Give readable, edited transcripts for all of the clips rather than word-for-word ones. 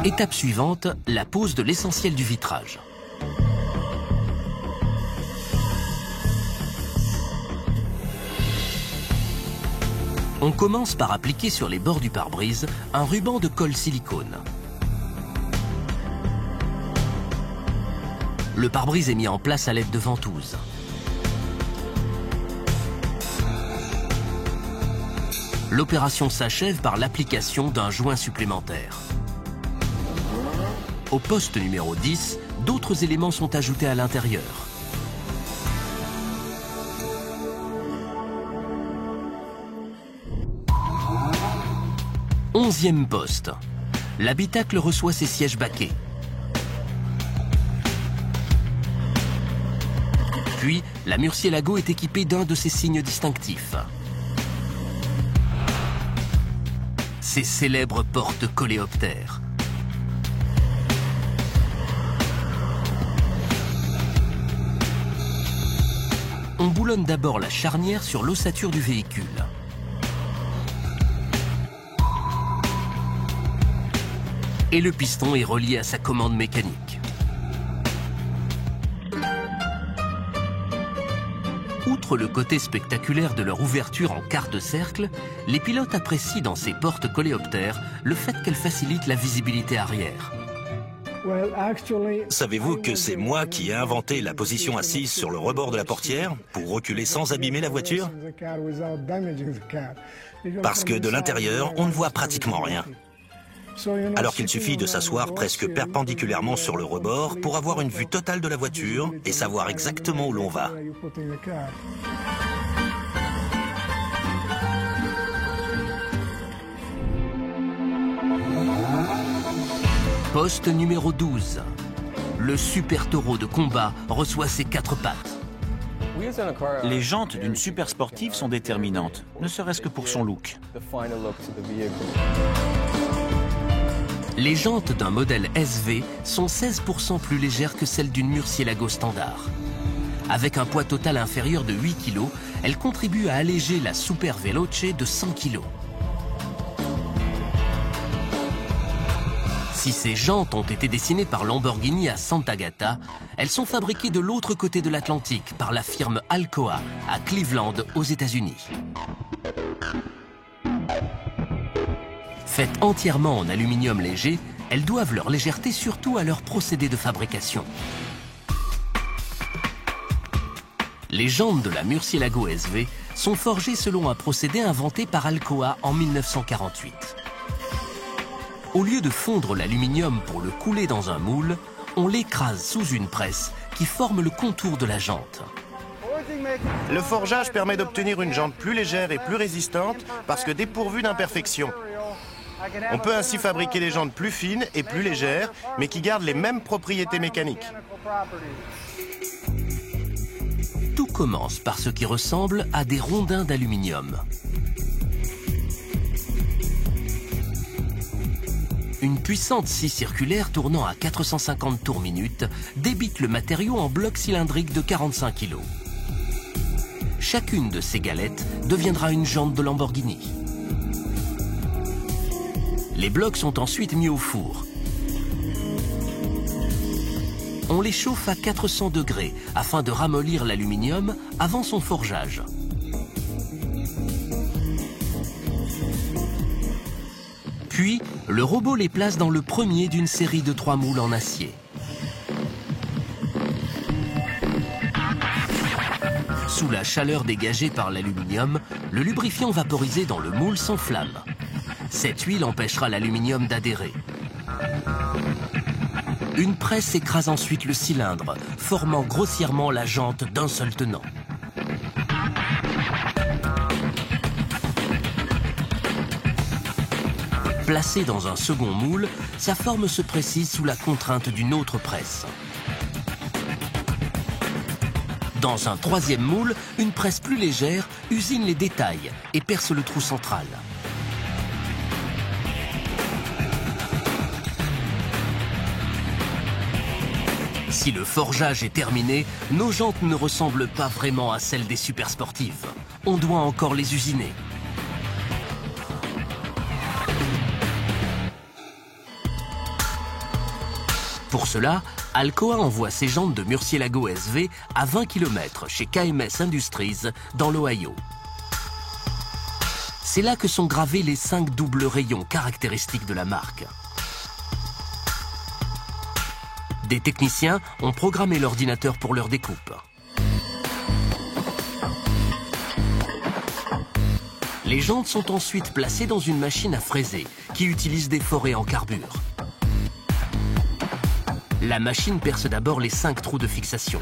Étape suivante, la pose de l'essentiel du vitrage. On commence par appliquer sur les bords du pare-brise un ruban de colle silicone. Le pare-brise est mis en place à l'aide de ventouses. L'opération s'achève par l'application d'un joint supplémentaire. Au poste numéro 10, d'autres éléments sont ajoutés à l'intérieur. Onzième poste. L'habitacle reçoit ses sièges baquets. Puis, la Murcielago est équipée d'un de ses signes distinctifs. Ces célèbres portes coléoptères. On boulonne d'abord la charnière sur l'ossature du véhicule. Et le piston est relié à sa commande mécanique. Outre le côté spectaculaire de leur ouverture en quart de cercle, les pilotes apprécient dans ces portes coléoptères le fait qu'elles facilitent la visibilité arrière. Savez-vous que c'est moi qui ai inventé la position assise sur le rebord de la portière pour reculer sans abîmer la voiture? Parce que de l'intérieur, on ne voit pratiquement rien. Alors qu'il suffit de s'asseoir presque perpendiculairement sur le rebord pour avoir une vue totale de la voiture et savoir exactement où l'on va. Poste numéro 12. Le super taureau de combat reçoit ses 4 pattes. Les jantes d'une super sportive sont déterminantes, ne serait-ce que pour son look. Les jantes d'un modèle SV sont 16% plus légères que celles d'une Murcielago standard. Avec un poids total inférieur de 8 kg, elles contribuent à alléger la Super Veloce de 100 kg. Si ces jantes ont été dessinées par Lamborghini à Sant'Agata, elles sont fabriquées de l'autre côté de l'Atlantique par la firme Alcoa à Cleveland, aux États-Unis. Faites entièrement en aluminium léger, elles doivent leur légèreté surtout à leur procédé de fabrication. Les jantes de la Murcielago SV sont forgées selon un procédé inventé par Alcoa en 1948. Au lieu de fondre l'aluminium pour le couler dans un moule, on l'écrase sous une presse qui forme le contour de la jante. Le forgeage permet d'obtenir une jante plus légère et plus résistante parce que dépourvue d'imperfections. On peut ainsi fabriquer des jantes plus fines et plus légères, mais qui gardent les mêmes propriétés mécaniques. Tout commence par ce qui ressemble à des rondins d'aluminium. Une puissante scie circulaire tournant à 450 tours minute débite le matériau en bloc cylindrique de 45 kg. Chacune de ces galettes deviendra une jante de Lamborghini. Les blocs sont ensuite mis au four. On les chauffe à 400 degrés afin de ramollir l'aluminium avant son forgeage. Puis, le robot les place dans le premier d'une série de 3 moules en acier. Sous la chaleur dégagée par l'aluminium, le lubrifiant vaporisé dans le moule s'enflamme. Cette huile empêchera l'aluminium d'adhérer. Une presse écrase ensuite le cylindre, formant grossièrement la jante d'un seul tenant. Placé dans un second moule, sa forme se précise sous la contrainte d'une autre presse. Dans un troisième moule, une presse plus légère usine les détails et perce le trou central. Si le forgeage est terminé, nos jantes ne ressemblent pas vraiment à celles des supersportives. On doit encore les usiner. Pour cela, Alcoa envoie ses jantes de Murciélago SV à 20 km chez KMS Industries dans l'Ohio. C'est là que sont gravés les 5 doubles rayons caractéristiques de la marque. Des techniciens ont programmé l'ordinateur pour leur découpe. Les jantes sont ensuite placées dans une machine à fraiser qui utilise des forêts en carbure. La machine perce d'abord les 5 trous de fixation.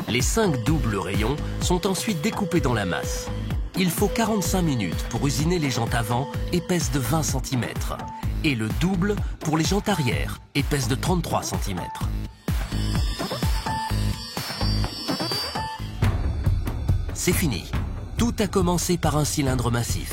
Les 5 doubles rayons sont ensuite découpés dans la masse. Il faut 45 minutes pour usiner les jantes avant, épaisses de 20 cm, et le double pour les jantes arrière, épaisses de 33 cm. C'est fini. Tout a commencé par un cylindre massif.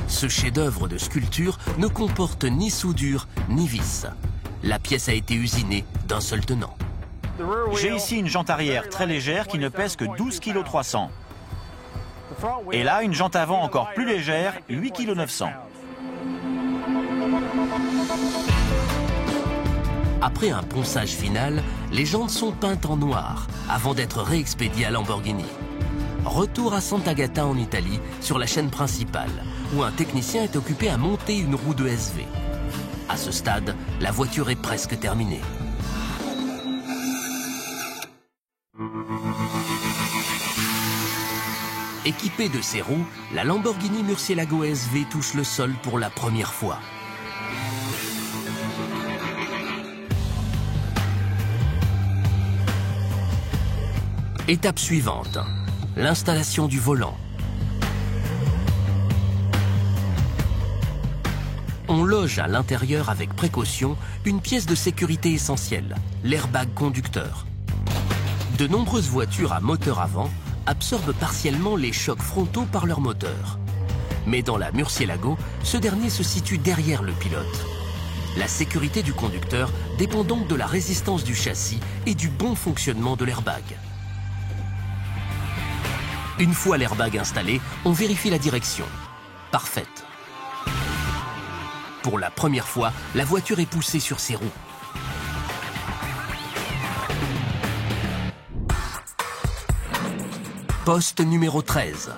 Ce chef-d'œuvre de sculpture ne comporte ni soudure ni vis. La pièce a été usinée d'un seul tenant. J'ai ici une jante arrière très légère qui ne pèse que 12,3 kg. Et là, une jante avant encore plus légère, 8,9 kg. Après un ponçage final, les jantes sont peintes en noir avant d'être réexpédiées à Lamborghini. Retour à Sant'Agata en Italie, sur la chaîne principale, où un technicien est occupé à monter une roue de SV. À ce stade, la voiture est presque terminée. Équipée de ces roues, la Lamborghini Murciélago SV touche le sol pour la première fois. Étape suivante, l'installation du volant. On loge à l'intérieur avec précaution une pièce de sécurité essentielle, l'airbag conducteur. De nombreuses voitures à moteur avant absorbent partiellement les chocs frontaux par leur moteur. Mais dans la Murciélago, ce dernier se situe derrière le pilote. La sécurité du conducteur dépend donc de la résistance du châssis et du bon fonctionnement de l'airbag. Une fois l'airbag installé, on vérifie la direction. Parfaite. Pour la première fois, la voiture est poussée sur ses roues. Poste numéro 13.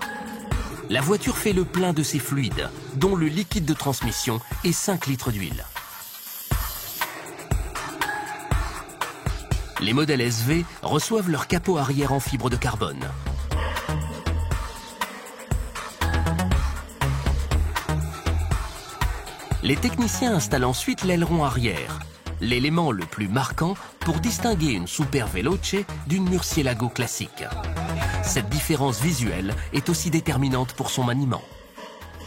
La voiture fait le plein de ses fluides, dont le liquide de transmission et 5 litres d'huile. Les modèles SV reçoivent leur capot arrière en fibre de carbone. Les techniciens installent ensuite l'aileron arrière, l'élément le plus marquant pour distinguer une Super Veloce d'une Murciélago classique. Cette différence visuelle est aussi déterminante pour son maniement.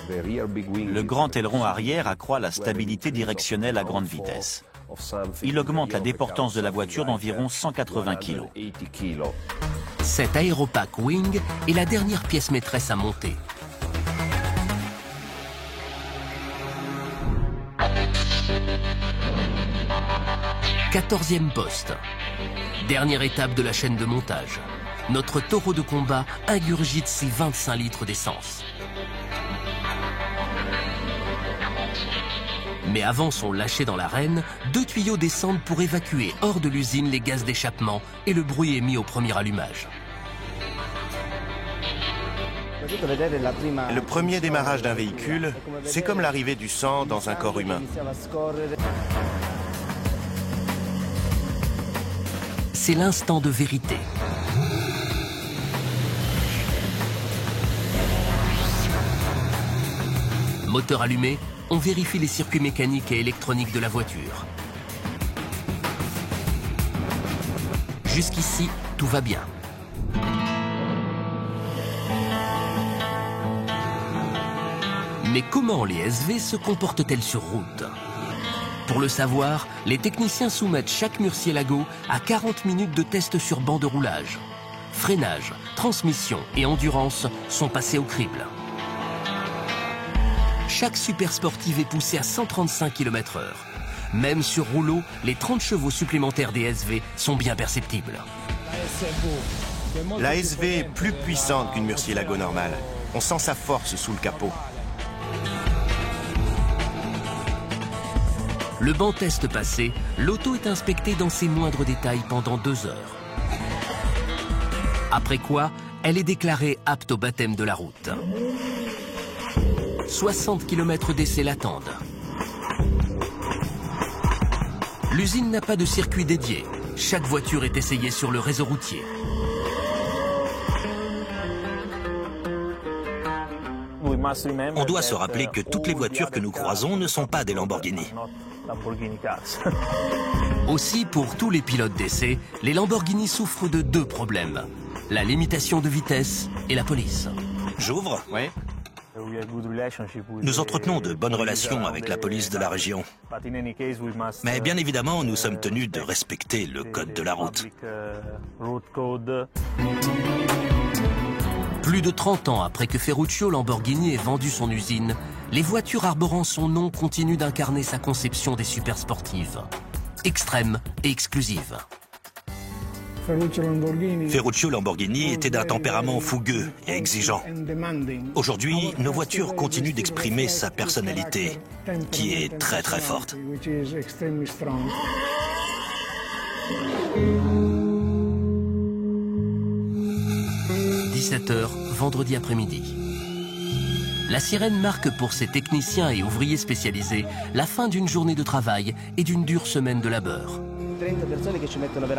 Le grand aileron arrière accroît la stabilité directionnelle à grande vitesse. Il augmente la déportance de la voiture d'environ 180 kg. Cet aéropack Wing est la dernière pièce maîtresse à monter. Quatorzième poste. Dernière étape de la chaîne de montage. Notre taureau de combat ingurgite ses 25 litres d'essence. Mais avant son lâcher dans l'arène, 2 tuyaux descendent pour évacuer hors de l'usine les gaz d'échappement et le bruit émis au premier allumage. Le premier démarrage d'un véhicule, c'est comme l'arrivée du sang dans un corps humain. C'est l'instant de vérité. Moteur allumé, on vérifie les circuits mécaniques et électroniques de la voiture. Jusqu'ici, tout va bien. Mais comment les SV se comportent-elles sur route? Pour le savoir, les techniciens soumettent chaque Murciélago à 40 minutes de test sur banc de roulage. Freinage, transmission et endurance sont passés au crible. Chaque super sportive est poussée à 135 km/h. Même sur rouleau, les 30 chevaux supplémentaires des SV sont bien perceptibles. La SV est plus puissante qu'une Murciélago normale. On sent sa force sous le capot. Le banc test passé, l'auto est inspectée dans ses moindres détails pendant 2 heures. Après quoi, elle est déclarée apte au baptême de la route. 60 km d'essai l'attendent. L'usine n'a pas de circuit dédié. Chaque voiture est essayée sur le réseau routier. On doit se rappeler que toutes les voitures que nous croisons ne sont pas des Lamborghini. Aussi, pour tous les pilotes d'essai, les Lamborghini souffrent de 2 problèmes. La limitation de vitesse et la police. J'ouvre ? Oui. Nous entretenons de bonnes relations avec la police de la région. Mais bien évidemment, nous sommes tenus de respecter le code de la route. Plus de 30 ans après que Ferruccio Lamborghini ait vendu son usine, les voitures arborant son nom continuent d'incarner sa conception des supersportives. Extrêmes et exclusives. Ferruccio Lamborghini était d'un tempérament fougueux et exigeant. Aujourd'hui, nos voitures continuent d'exprimer sa personnalité, qui est très très forte. 17h, vendredi après-midi. La sirène marque pour ces techniciens et ouvriers spécialisés la fin d'une journée de travail et d'une dure semaine de labeur.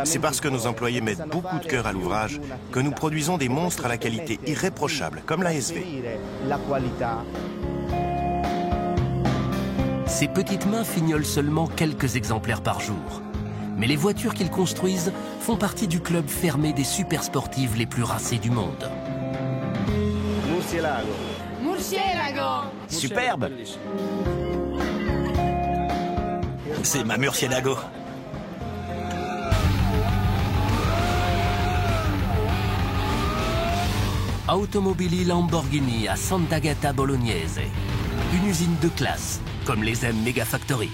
C'est parce que nos employés mettent beaucoup de cœur à l'ouvrage que nous produisons des monstres à la qualité irréprochable, comme la SV. Ces petites mains fignolent seulement quelques exemplaires par jour. Mais les voitures qu'ils construisent font partie du club fermé des supersportives les plus racées du monde. Superbe. C'est ma Murcielago. Automobili Lamborghini à Sant'Agata Bolognese. Une usine de classe, comme les aime Megafactory.